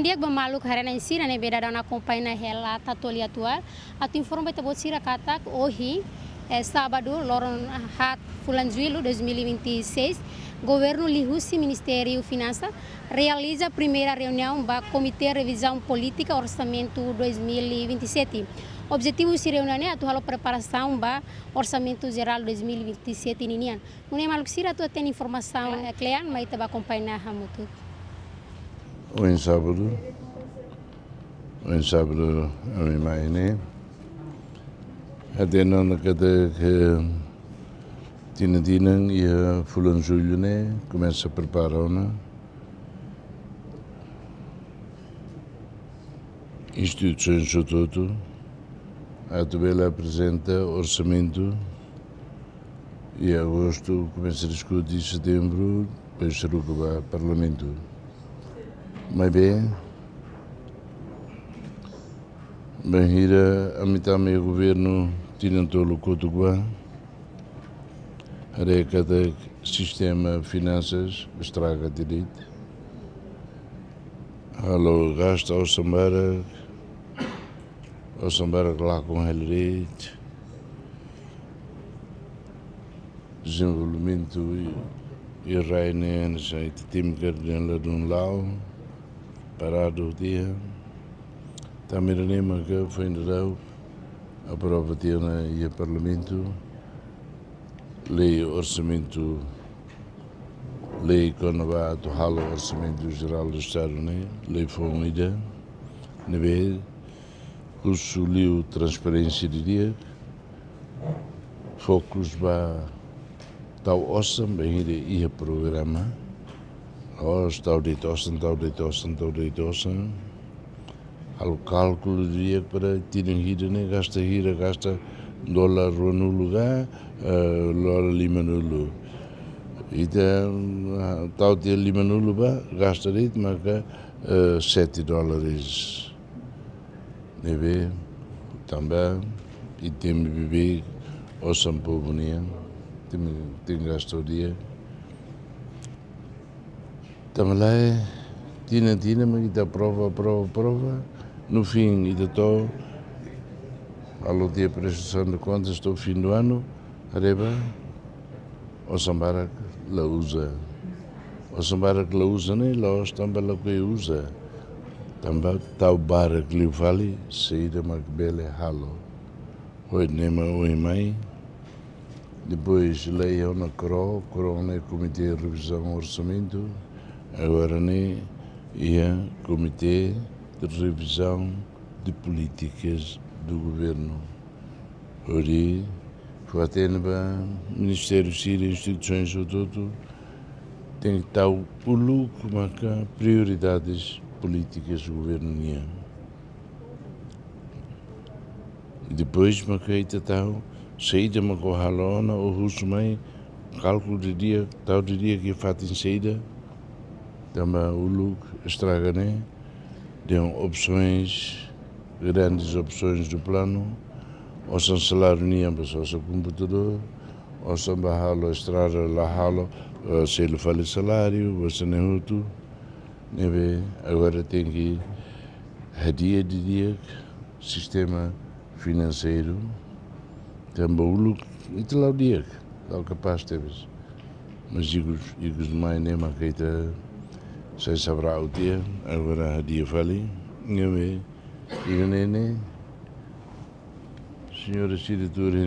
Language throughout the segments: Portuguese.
dia que maluco harana insira né beira na companhia relata toli atual atu informa beta botsira katak hoje sábado loron hat fulanzuilo 2026 governo Lihusi Ministério Finança realiza a primeira reunião do Comitê Revisão Política Orçamento 2027. O objetivo dessa reunião é a preparação do Orçamento Geral 2027 ninian. Não é maluco se tu tem informação clara, mas tu vai acompanhar muito. Hoje sábado a minha mãe até não cada que Tina e a Fulano Júlio começa a preparar instituições do todo. A tabela apresenta orçamento e em agosto começa a discutir em setembro depois será o Parlamento. Mas bem ir a mitad do governo tinha todo o Cotuguá, a cada sistema de finanças estraga direito. Alô, gasta ao Sambara lá com ele direito, desenvolvimento e reino, já tem que lá de lado, parado o dia. Também nem que foi ainda a prova e o Parlamento, lei orçamento, lei quando vai atuar o orçamento geral do Estado, lei foi unida, o suliu transparência de dia, focus vai tal awesome bem ir a programa, tal de awesome, ao cálculo de dia para tirem gasta dólar no lugar, dólar lima no lugar. Então, tal de lima no lugar, gasta rit, mas $7. Também, e tem bebê, ou são povo, tem gasto o dia. Também lá tina, mas dá prova. No fim, ainda estou, ao dia de prestação de contas, estou no fim do ano, arriba, o Sambara la usa. O Sambara que la usa, nós também la que usa. Também está o bar que lhe vale, saída macbele halo. Hoje nem mãe. Depois leio na CRO Comitê de Revisão do Orçamento, agora é Comitê de Revisão de Políticas do Governo. Hoje, foi até no Ministério Ciro, instituições do todo, tem que estar o lucro, mas prioridades políticas do Governo. E depois, mas que está saída, mas com a halona, o russo mãe, cálculo de dia, tal de dia que faz em saída, também o lucro estraga, deu opções, grandes opções do plano, ou são salário nem para o seu computador, ou são barralo, estrada, lá se ele fala salário, você não é tudo, agora tem que dia de dia, sistema financeiro, também o lucro, e te lá o dia, lá capaz teve, mas digo demais, nem mais que está, sei saberá o dia, agora a dia falei, e senhora diretora,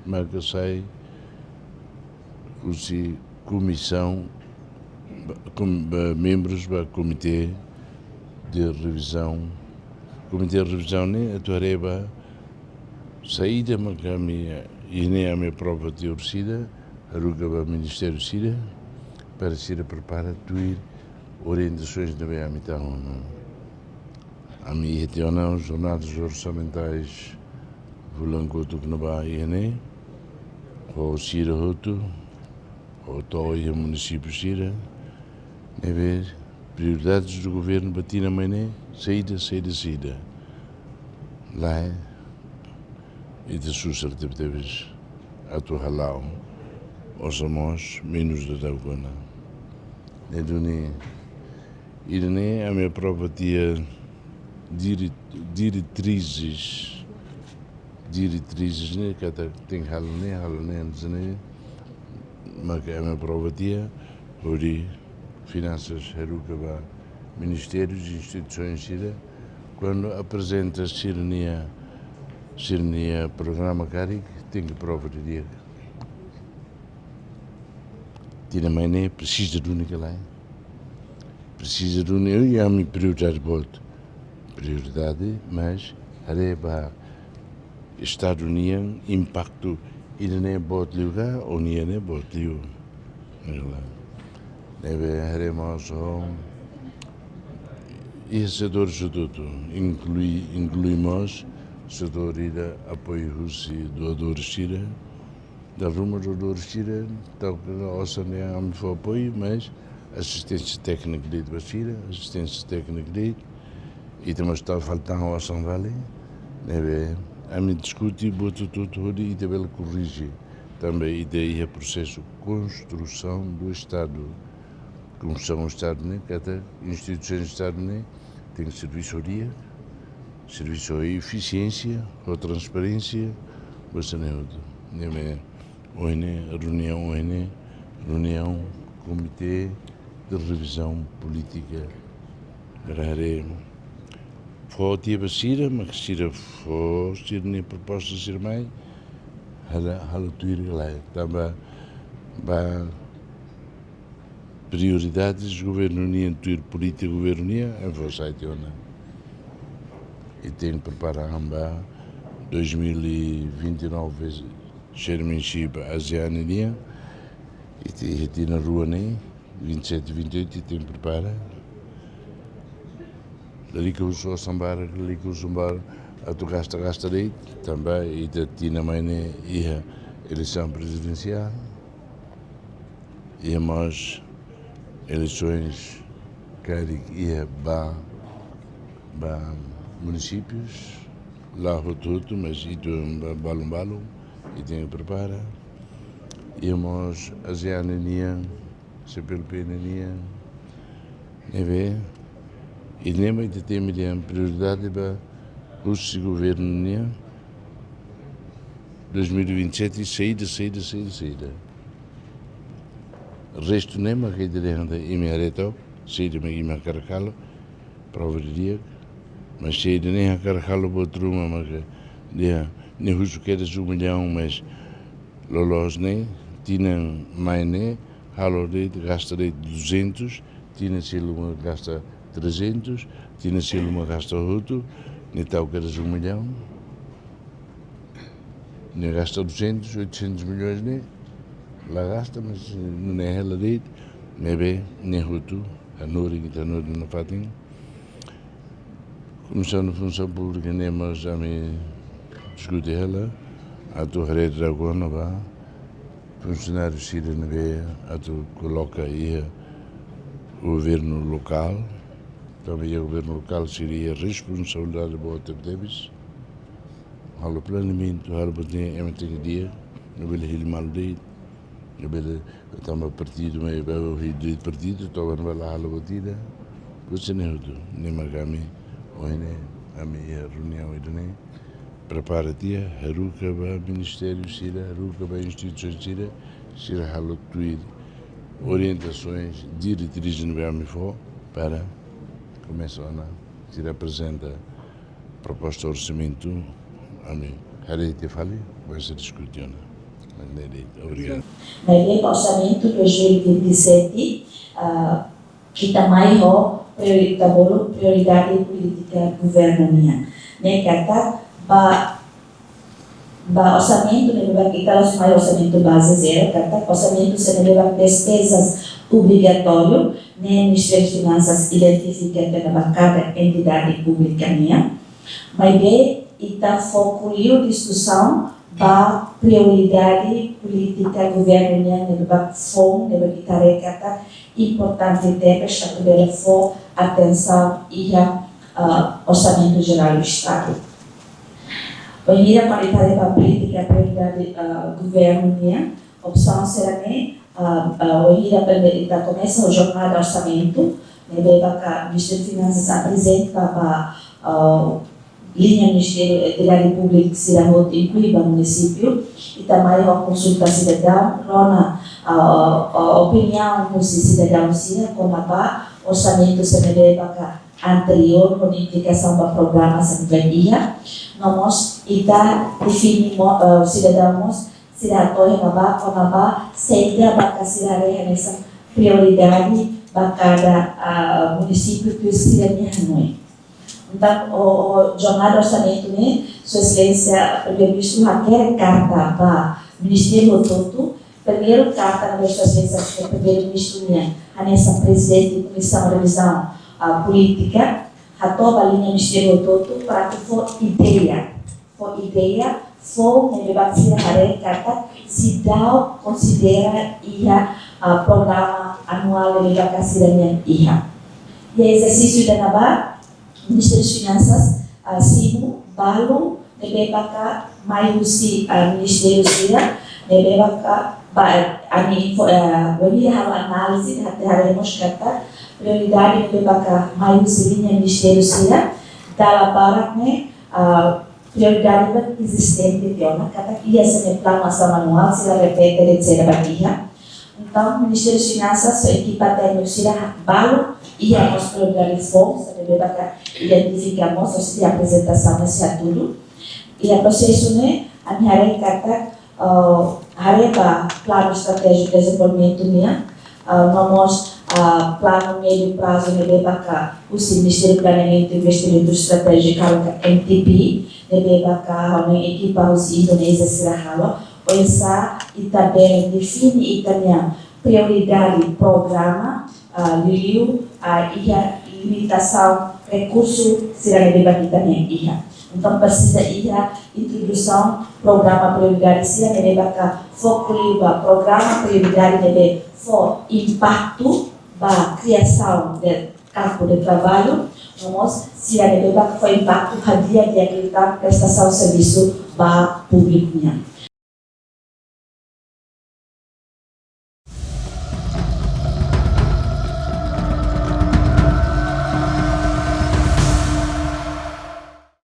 mas que sai, comissão, membros do Comitê de Revisão, a tua saída, mas a minha prova de orcida, a ruga do Ministério Cida, para se preparar a orientações da minha missão. A minha reunião, jornadas orçamentais, volancoto que não vai ou Cida Roto, ou Toy, o município Cida, prioridades do governo batina manhã, saída. Lá e de sua certeza a tua halal, os amos menos da Daugona. Irene, a minha prova tinha diretrizes, né, que até tem halane, mas a minha prova tinha, ori finanças, heruca, ministérios e instituições, quando apresenta Sirnia programa CARIC, tem que prova de dia. Tinha mais nem precisa de única lá. Precisa de única, e a minha prioridade, mas areba Estado União, impacto, ele nem bot lugar, ou nem bot lugar. Neve haremos e setor tudo, incluímos setor de apoio russo doador Chile, da Roma doador Chile, tal que nossa nem foi apoio, mas assistência técnica de Chile, assistência técnica de e também está faltando a São Vale, neve a me discutir boto tudo e também corrigir também ideia processo construção do Estado. Construção do Estado, né? Cada instituição do Estado, né? Tem serviço de eficiência, ou transparência, você não é reunião, comitê de revisão política, foi a Sira, mas Sira foi nem proposta de ser mais, ela tuir lá, também prioridades governo união tuir política governo união é você e tem preparado 2029 chairmanship ASEAN e tem na rua nem 27 28 e tem preparado ali que usou sambar ali que usou a tu gasta aí também e tem na manhã e a eleição presidencial e mais eleições CARIC ia para municípios, lá tudo, mas e do balum e tem que preparar. Íamos ASEAN CPLP neve e nem de ter prioridade para o governo 2027 e saída. O resto nem mais que direnda e me arretou, saída me caracalo, prova de dia, mas saída nem a caracalo botou mas dia nem uso que era 1 milhão, mas lolos nem tinham mais nem halo de gasta de 200, tinha sido uma gasta 300, tinha sido uma gasta 8, nem tal que era 1 milhão, nem gasta 200, 800 milhões nem lá gasta, mas não é ela de nebe nem ruto a nori na fatin comissão de função pública nem mais já me discute ela a tu rede dragona vá funcionário civil nebe a tu coloca aí o governo local também o governo local seria responsabilidade boa deves halo planeamento halo botem dia no belo mal de estamos partido meio o de partido estava na lá a batida você não nem magami hoje a minha reunião aí prepara-te a ruca vai ministério sira ruca vai instituição sira halo tuir orientações diretrizes no BAMI para começar a se apresenta proposta de orçamento a mim te fale vai ser discutido. Obrigado. Na lei orçamento 2027, kita mai ho prioridade política governaminha. Né, kata ba orçamento ne leva kita los mai orçamento base zero, kata orçamento se ne leva despesas obrigatório, né, Ministério de Finanças identifica para cada entidade pública minha. Mas bem, ita foculiu discussão ba prioridade política governo ne ba fom ne ba kita importante temas para poder for atenção e orçamento geral do Estado. Banheira qualidade para política prioridade governo opção será banheira para começa a jornada orçamento o Ministério de Finanças apresenta para linha Ministério da República que será incluída no município e também a consulta cidadã, a opinião do cidadão como a orçamento anterior com implicação para programas assembleia, nós está definimos cidadãos será torna sempre a será nessa prioridade para cada município que se não. Então, o jornal do orçamento, né, Sua Excelência, Primeiro-Ministro, quer carta para o Ministério todo, primeiro carta na Sua Excelência, Primeiro-Ministro, nessa presidente da Comissão de Revisão Política, a toda a linha do Ministério todo, para que for ideia, carta, se dá, considera, programa anual de vacacionamento, e exercício da Nabar, Ministério das Finanças, Simo, Balo, Nebebaka, Maiusi, Ministério Sira, Nebebaka, Bagi análise, haremos kata, prioridade Nebebaka, Maiusi, Ministério Sira, dalam baraknya, prioridade existente, kata, ia se plano manual, sila repete, etc. Então, o Ministério das Finanças, a equipa técnica Sira, Balo, íamos prioridade fomos, identificamos a apresentação nesse tudo e a processo né a minha carta hareba plano estratégico de desenvolvimento minha vamos plano médio prazo ne bebaka o Ministério do Planeamento e Investimento Estratégico MTP ne bebaka a equipa os Indonésia Sirahalo essa e também define e também prioridade programa Liu e a limitação recurso será debatido também. Então, precisa a introdução, programa prioridade, será debatido, foco programa prioridade, deve for impacto, para criação de campo de trabalho, nós será debatido, for impacto, para dia de acreditar prestação de serviço para o público.